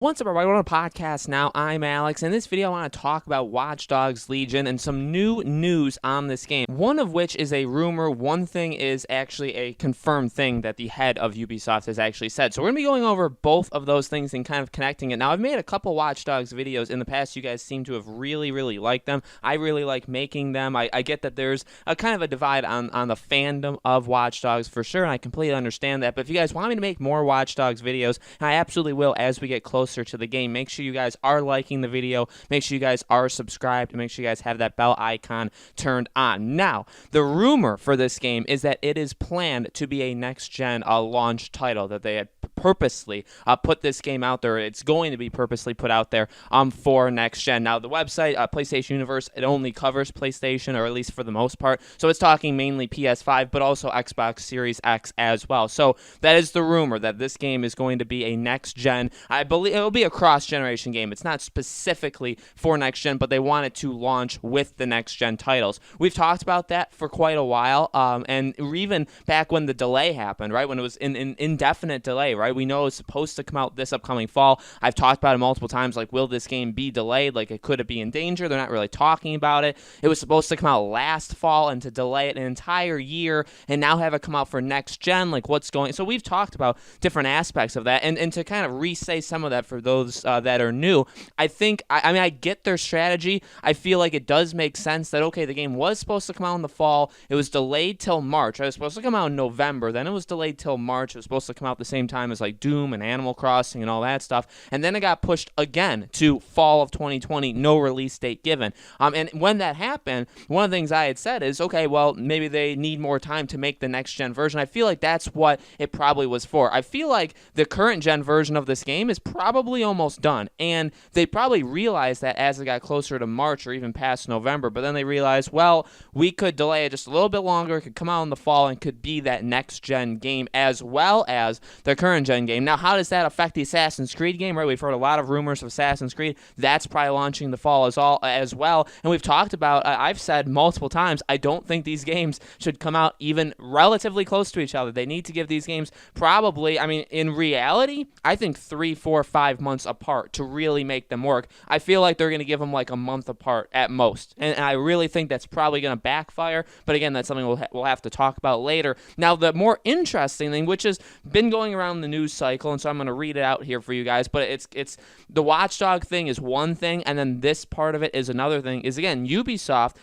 What's up, everybody? We're on a podcast now. I'm Alex. In this video, I want to talk about Watch Dogs Legion and some new news on this game. One of which is a rumor. One thing is actually a confirmed thing that the head of Ubisoft has actually said. So we're going to be going over both of those things and kind of connecting it. Now, I've made a couple Watch Dogs videos in the past. You guys seem to have really liked them. I really like making them. I get that there's a kind of a divide on the fandom of Watch Dogs for sure, and I completely understand that. But if you guys want me to make more Watch Dogs videos, I absolutely will as we get closer to the game. Make sure you guys are liking the video, make sure you guys are subscribed, and make sure you guys have that bell icon turned on. Now, the rumor for this game is that it is planned to be a next-gen launch title, that they had purposely put this game out there. It's going to be purposely put out there for next gen. Now, the website, PlayStation Universe, it only covers PlayStation, or at least for the most part. So it's talking mainly PS5, but also Xbox Series X as well. So that is the rumor, that this game is going to be a next gen. I believe it will be a cross-generation game. It's not specifically for next gen, but they want it to launch with the next gen titles. We've talked about that for quite a while, and even back when the delay happened, right? When it was an indefinite delay, right? We know it's supposed to come out this upcoming fall. I've talked about it multiple times, like, will this game be delayed? Like, could it be in danger? They're not really talking about it. It was supposed to come out last fall, and to delay it an entire year and now have it come out for next gen, like, what's going... So we've talked about different aspects of that, and to kind of re-say some of that for those that are new, I think, I mean, I get their strategy. I feel like it does make sense that, okay, the game was supposed to come out in the fall. It was delayed till March. It was supposed to come out in November. Then it was delayed till March. It was supposed to come out the same time as like Doom and Animal Crossing and all that stuff, and then it got pushed again to fall of 2020, no release date given. And when that happened, one of the things I had said is, okay, well, maybe they need more time to make the next gen version. I feel like that's what it probably was for. I feel like the current gen version of this game is probably almost done, and they probably realized that as it got closer to March or even past November, but then they realized, well, we could delay it just a little bit longer. It could come out in the fall and could be that next gen game as well as the current gen game. Now, how does that affect the Assassin's Creed game, right? We've heard a lot of rumors of Assassin's Creed. That's probably launching the fall as well. And we've talked about, I've said multiple times, I don't think these games should come out even relatively close to each other. They need to give these games probably, I mean, in reality, I think 3, 4, 5 months apart to really make them work. I feel like they're going to give them like a month apart at most. And I really think that's probably going to backfire. But again, that's something we'll have to talk about later. Now, the more interesting thing, which has been going around the news cycle, and so I'm going to read it out here for you guys, but it's the Watchdog thing is one thing, and then this part of it is another thing, is again, Ubisoft,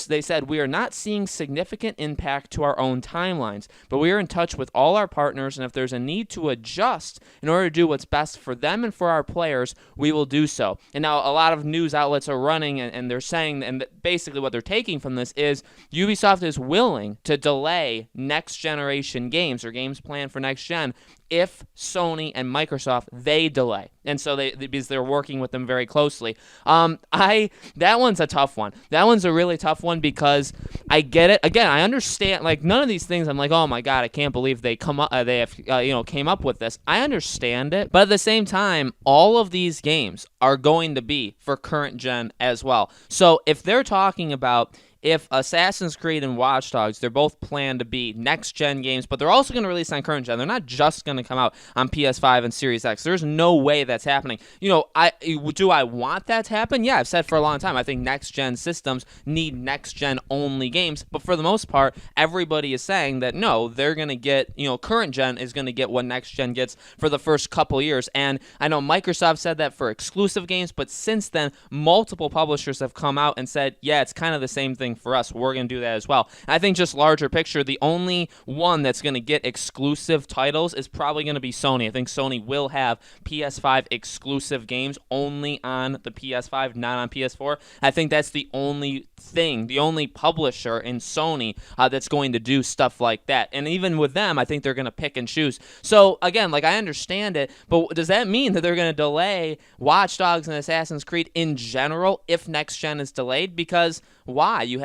they said, we are not seeing significant impact to our own timelines, but we are in touch with all our partners, and if there's a need to adjust in order to do what's best for them and for our players, we will do so. And now a lot of news outlets are running, and they're saying, and basically what they're taking from this is Ubisoft is willing to delay next generation games, or games planned for next gen, if Sony and Microsoft, they delay. And so because they're working with them very closely. That one's a tough one. That one's a really tough one because I get it. Again, I understand, like, none of these things I'm like, oh my god, I can't believe they came up with this. I understand it, but at the same time, all of these games are going to be for current gen as well. So if they're talking about, if Assassin's Creed and Watch Dogs, they're both planned to be next-gen games, but they're also going to release on current-gen. They're not just going to come out on PS5 and Series X. There's no way that's happening. You know, do I want that to happen? Yeah, I've said for a long time, I think next-gen systems need next-gen only games, but for the most part, everybody is saying that, no, they're going to get, you know, current-gen is going to get what next-gen gets for the first couple years, and I know Microsoft said that for exclusive games, but since then, multiple publishers have come out and said, yeah, it's kind of the same thing for us. We're going to do that as well. And I think just larger picture, the only one that's going to get exclusive titles is probably going to be Sony. I think Sony will have PS5 exclusive games only on the PS5, not on PS4. I think that's the only thing, the only publisher in Sony that's going to do stuff like that. And even with them, I think they're going to pick and choose. So again, like, I understand it, but does that mean that they're going to delay Watch Dogs and Assassin's Creed in general if next gen is delayed? Because Why? You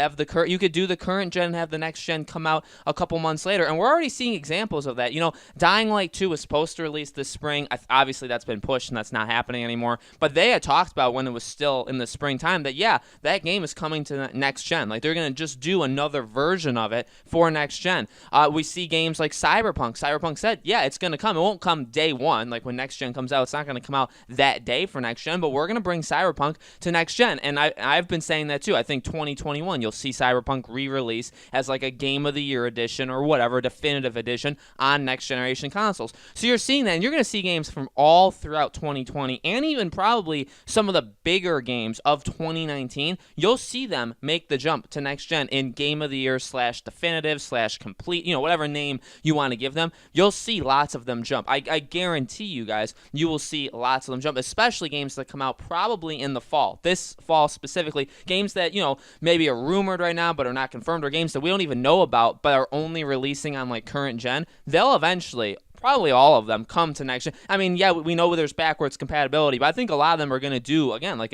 could do the current gen and have the next gen come out a couple months later, and we're already seeing examples of that. Dying Light 2 was supposed to release this spring. Obviously, that's been pushed and that's not happening anymore. But they had talked about when it was still in the springtime that that game is coming to next gen. Like they're gonna just do another version of it for next gen. We see games like Cyberpunk. Cyberpunk said, it's gonna come. It won't come day one. Like when next gen comes out, it's not gonna come out that day for next gen. But we're gonna bring Cyberpunk to next gen, and I've been saying that too. I think 2021 you'll see Cyberpunk re-release as like a Game of the Year edition or whatever, definitive edition on next generation consoles. So you're seeing that, and you're going to see games from all throughout 2020 and even probably some of the bigger games of 2019. You'll see them make the jump to next gen in Game of the Year / definitive / complete, whatever name you want to give them. You'll see lots of them jump. I guarantee you guys, you will see lots of them jump, especially games that come out probably in the fall. This fall specifically, games that, maybe are rumored right now but are not confirmed, or games that we don't even know about but are only releasing on like current gen. They'll eventually, probably all of them, come to next gen. I mean, we know there's backwards compatibility, but I think a lot of them are going to do, again, like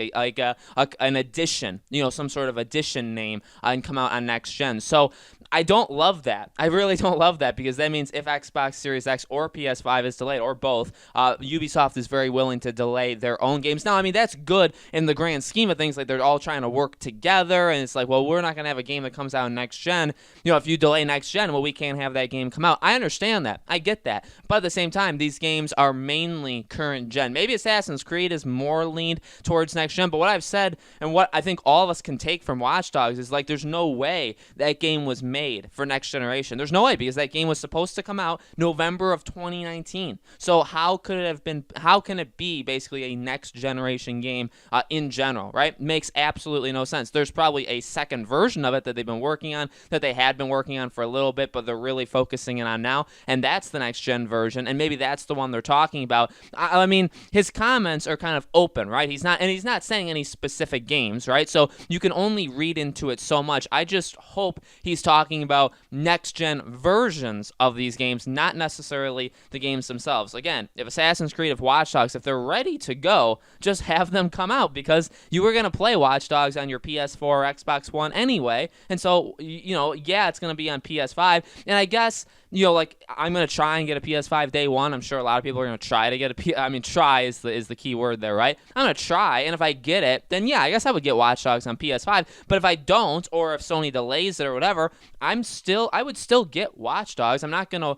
an edition, some sort of edition name, and come out on next gen. So I don't love that. I really don't love that, because that means if Xbox Series X or PS5 is delayed, or both, Ubisoft is very willing to delay their own games. Now, I mean, that's good in the grand scheme of things. Like, they're all trying to work together, and it's like, well, we're not going to have a game that comes out next gen. If you delay next gen, well, we can't have that game come out. I understand that. I get that. But at the same time, these games are mainly current gen. Maybe Assassin's Creed is more leaned towards next gen, but what I've said, and what I think all of us can take from Watch Dogs, is like, there's no way that game was made for next generation. There's no way, because that game was supposed to come out November of 2019. So how can it be basically a next generation game in general, right? Makes absolutely no sense. There's probably a second version of it that they've been working on, that they had been working on for a little bit, but they're really focusing in on now, and that's the next gen version, and maybe that's the one they're talking about. I mean, his comments are kind of open, right? He's not saying any specific games, right? So you can only read into it so much. I just hope he's talking about next gen versions of these games, not necessarily the games themselves. Again, if Assassin's Creed, if Watch Dogs, if they're ready to go, just have them come out, because you were going to play Watch Dogs on your PS4 or Xbox One anyway, and so it's going to be on PS5, and I guess like, I'm going to try and get a PS5 day one. I'm sure a lot of people are going to try to get try is the key word there, right? I'm going to try, and if I get it, then I guess I would get Watch Dogs on PS5. But if I don't, or if Sony delays it or whatever, I would still get Watch Dogs. I'm not going to,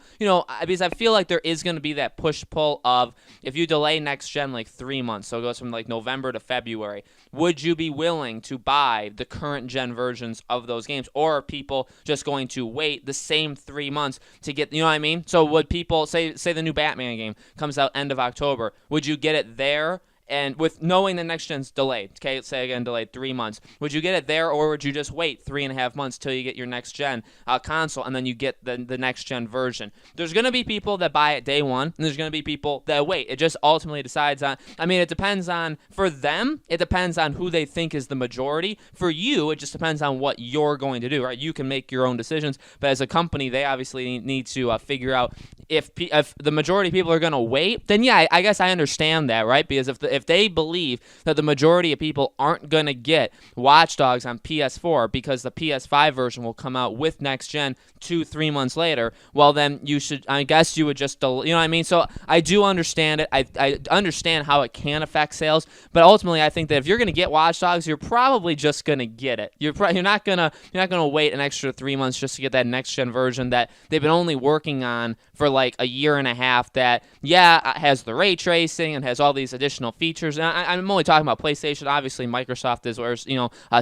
because I feel like there is going to be that push-pull of, if you delay next gen like 3 months, so it goes from like November to February, would you be willing to buy the current gen versions of those games? Or are people just going to wait the same 3 months to get, you know what I mean? So would people, say the new Batman game comes out end of October, would you get it there? And with knowing the next gen's delayed, okay, say again, delayed 3 months, would you get it there, or would you just wait 3.5 months till you get your next gen console, and then you get the next gen version? There's going to be people that buy it day one, and there's going to be people that wait. It just ultimately decides on, it depends on, for them, it depends on who they think is the majority. For you, it just depends on what you're going to do, right? You can make your own decisions, but as a company, they obviously need to figure out if the majority of people are going to wait, then I guess I understand that, right? Because if they believe that the majority of people aren't going to get Watch Dogs on PS4 because the PS5 version will come out with next gen 2-3 months later, well, then I guess you would just, So I do understand it. I understand how it can affect sales, but ultimately I think that if you're going to get Watch Dogs, you're probably just going to get it. You're not going to wait an extra 3 months just to get that next gen version that they've been only working on for like a year and a half, that has the ray tracing and has all these additional features. And I'm only talking about PlayStation. Obviously, Microsoft is where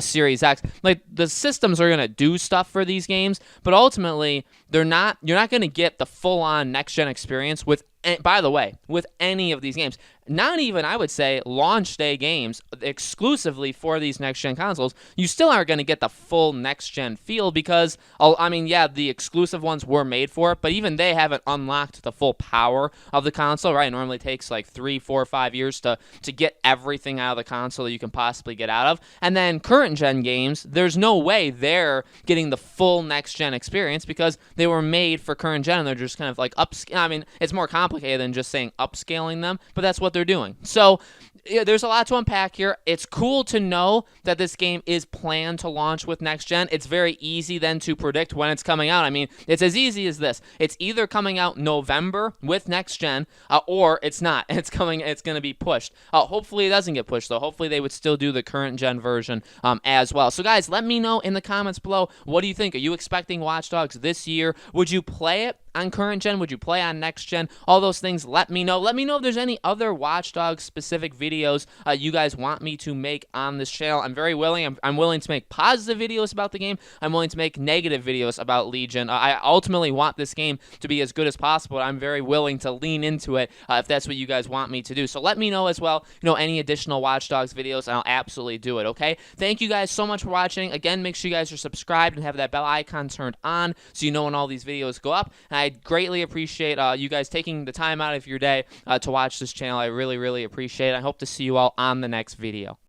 Series X. Like, the systems are going to do stuff for these games, but ultimately you're not going to get the full-on next-gen experience with, by the way, with any of these games. Not even, I would say, launch day games exclusively for these next-gen consoles. You still aren't going to get the full next-gen feel, because, the exclusive ones were made for it, but even they haven't unlocked the full power of the console, right? It normally takes like 3, 4, 5 years to get everything out of the console that you can possibly get out of. And then current-gen games, there's no way they're getting the full next-gen experience, because they were made for current-gen, and they're just kind of like it's more complicated complicated than just saying upscaling them, but that's what they're doing. So yeah, there's a lot to unpack here. It's cool to know that this game is planned to launch with next gen. It's very easy then to predict when it's coming out. I mean, it's as easy as this. It's either coming out November with next gen, or it's not. It's going to be pushed. Hopefully it doesn't get pushed though. Hopefully they would still do the current gen version as well. So guys, let me know in the comments below, what do you think? Are you expecting Watch Dogs this year? Would you play it on current gen? Would you play on next gen? All those things, let me know. Let me know if there's any other Watch Dogs specific videos you guys want me to make on this channel. I'm very willing. I'm willing to make positive videos about the game. I'm willing to make negative videos about Legion. I ultimately want this game to be as good as possible. I'm very willing to lean into it if that's what you guys want me to do. So let me know as well, any additional Watch Dogs videos, and I'll absolutely do it, okay? Thank you guys so much for watching. Again, make sure you guys are subscribed and have that bell icon turned on so you know when all these videos go up. And I greatly appreciate you guys taking the time out of your day to watch this channel. I really, really appreciate it. I hope to see you all on the next video.